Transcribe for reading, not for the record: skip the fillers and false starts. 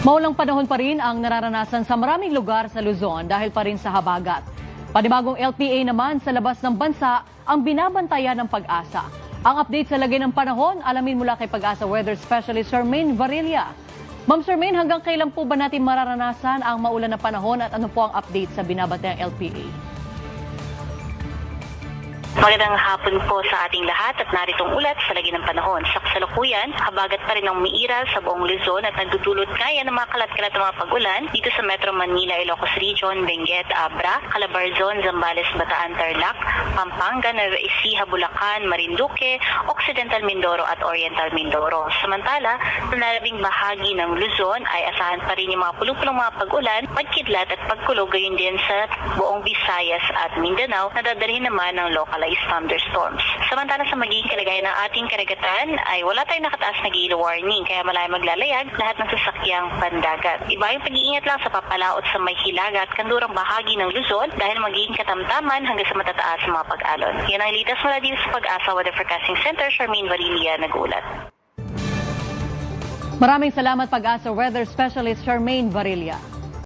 Maulang panahon pa rin ang nararanasan sa maraming lugar sa Luzon dahil pa rin sa habagat. Panibagong LPA naman sa labas ng bansa ang binabantayan ng Pag-asa. Ang update sa lagay ng panahon, alamin mula kay Pag-asa Weather Specialist Charmaine Varilla. Ma'am Charmaine, hanggang kailan po ba natin mararanasan ang maulan na panahon at ano po ang update sa binabantayan LPA? Magandang hapon po sa ating lahat at naritong ulat sa lagi ng panahon. Sa kasalukuyan, habagat pa rin ang umiiral sa buong Luzon at nagdudulot kaya ng mga kalat-kalat ng mga pag-ulan dito sa Metro Manila, Ilocos Region, Benguet, Abra, Calabarzon, Zambales, Bataan, Tarlac, Pampanga, Nueva Ecija, Bulacan, Marinduque, Occidental Mindoro at Oriental Mindoro. Samantala, sa nalabing bahagi ng Luzon ay asahan pa rin yung mga pulupulong mga pag-ulan, pagkidlat at pagkulog, gayon din sa buong Visayas at Mindanao na dadalhin naman ng localized thunderstorms. Samantala sa magiging kalagayan ng ating karagatan ay wala tayong nakataas na gale warning kaya malayang maglalayag lahat ng sasakyang pandagat. Iba yung pag-iingat lang sa papalaot sa may hilaga at kandurang bahagi ng Luzon dahil magiging katamtaman hanggang sa matataas sa mga pag-alon. Yan ang litas mula dito sa Pag-asa Weather Forecasting Center, Charmaine Varilla, nag-uulat. Maraming salamat Pag-asa Weather Specialist Charmaine Varilla.